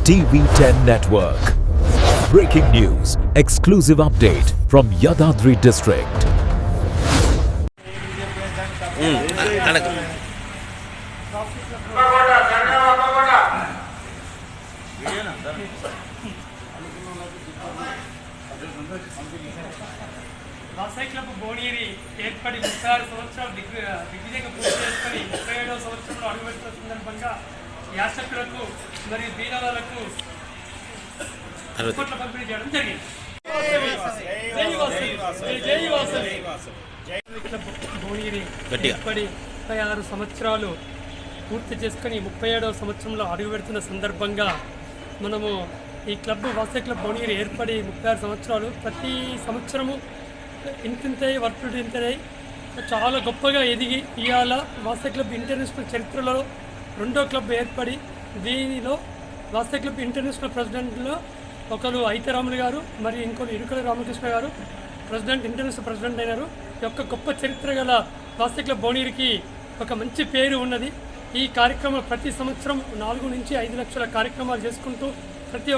TV10 Network. Breaking news, exclusive update from Yadadri district. Vasavi club Bhuvanagiri ఏర్పడి 36 సంవత్సరాలు దిగ్విజయంగా పూర్తి చేసుకొని 37వ సంవత్సరంలో అడుగుపెడుతున్న సందర్భంగా యాచకులకు మరియు దీనాలకు కోట్ల పంపిణీ చేయడం జరిగింది. క్లబ్ భువనగిరి ఏర్పడి 36 సంవత్సరాలు పూర్తి చేసుకొని 37వ సంవత్సరంలో అడుగుపెడుతున్న సందర్భంగా మనము ఈ క్లబ్ వాసవి క్లబ్ భువనగిరి ఏర్పడి 36 సంవత్సరాలు ప్రతి సంవత్సరము ఇంతింతై వర్కుడు ఇంతై చాలా గొప్పగా ఎదిగి ఇవాళ వాసవి క్లబ్ ఇంటర్నేషనల్ చరిత్రలో 2వ క్లబ్ ఏర్పడి దీనిలో వాసవి క్లబ్ ఇంటర్నేషనల్ ప్రెసిడెంట్లో ఒకరు ఐతరాములు గారు మరి ఇంకొకరు ఇరుకల రామకృష్ణ గారు ప్రెసిడెంట్ ఇంటర్నేషనల్ ప్రెసిడెంట్ అయినారు. ఈ యొక్క గొప్ప చరిత్ర గల వాసవి క్లబ్ భువనగిరికి ఒక మంచి పేరు ఉన్నది. ఈ కార్యక్రమం ప్రతి సంవత్సరం 4 నుంచి 5 లక్షల కార్యక్రమాలు చేసుకుంటూ ప్రతి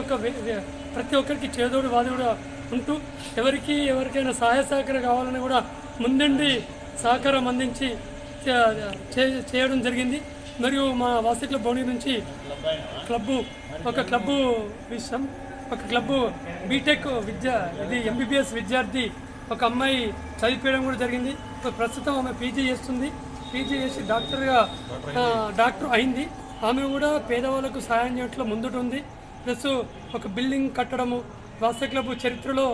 ఒక్కరికి చేదోడు వాదోడు ఉంటూ ఎవరికైనా సహాయ సహకారం కావాలని కూడా ముందుండి సహకారం అందించి చేయడం జరిగింది. మరియు మా వాసవి క్లబ్ భువనగిరి నుంచి ఒక క్లబ్బు బీటెక్ ఇది MBBS విద్యార్థి ఒక అమ్మాయి చదివిపోయడం కూడా జరిగింది. ప్రస్తుతం ఆమె పీజీ చేస్తుంది. పీజీ చేసి డాక్టర్ అయింది. ఆమె కూడా పేదవాళ్ళకు సహాయం చేయడంలో ముందుంది. ప్లస్ ఒక బిల్డింగ్ కట్టడము వాసవి క్లబ్ చరిత్రలో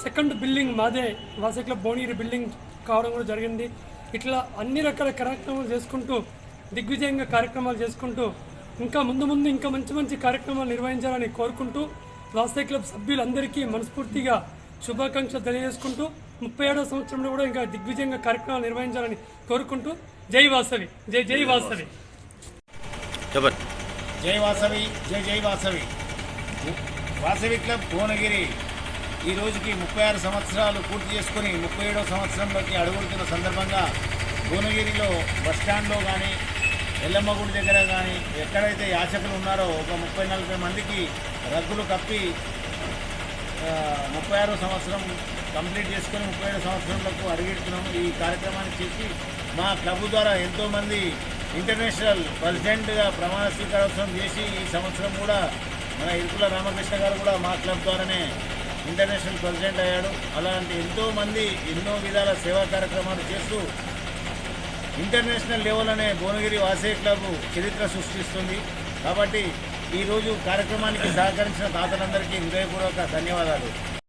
2nd బిల్డింగ్ మాదే వాసవి క్లబ్ భువనగిరి బిల్డింగ్ కావడం కూడా జరిగింది. ఇట్లా అన్ని రకాల కార్యక్రమాలు చేసుకుంటూ దిగ్విజయంగా కార్యక్రమాలు చేసుకుంటూ ఇంకా ముందు ఇంకా మంచి కార్యక్రమాలు నిర్వహించాలని కోరుకుంటూ వాసవి క్లబ్ సభ్యులందరికీ మనస్ఫూర్తిగా శుభాకాంక్షలు తెలియజేసుకుంటూ 37వ సంవత్సరంలో కూడా ఇంకా దిగ్విజయంగా కార్యక్రమాలు నిర్వహించాలని కోరుకుంటూ జై వాసవి, జై వాసవి. జై వాసవి, జై వాసవి. వాసవి క్లబ్ భువనగిరి ఈ రోజుకి 36 సంవత్సరాలు పూర్తి చేసుకుని 37వ సంవత్సరంలోకి అడుగుతున్న సందర్భంగా భువనగిరిలో బస్టాండ్లో కానీ ఎల్లమ్మ గుడి దగ్గర కానీ ఎక్కడైతే యాచకులు ఉన్నారో ఒక 30-40 మందికి రగ్గులు కప్పి 36వ సంవత్సరం కంప్లీట్ చేసుకొని 37వ సంవత్సరంలోకి అడుగెడుతున్నాము. ఈ కార్యక్రమాన్ని చేసి మా క్లబ్ ద్వారా ఎంతోమంది ఇంటర్నేషనల్ ప్రెసిడెంట్గా ప్రమాణ స్వీకారోత్సవం చేసి ఈ సంవత్సరం కూడా మన ఇరుకుల రామకృష్ణ గారు కూడా మా క్లబ్ ద్వారానే ఇంటర్నేషనల్ ప్రెసిడెంట్ అయ్యాడు. అలాంటి ఎంతోమంది ఎన్నో విధాల సేవా కార్యక్రమాలు చేస్తూ ఇంటర్నేషనల్ లెవెల్ అనే భువనగిరి వాసవి క్లబ్ చరిత్ర సృష్టిస్తుంది. కాబట్టి ఈరోజు కార్యక్రమానికి సహకరించిన తాతలందరికీ హృదయపూర్వక ధన్యవాదాలు.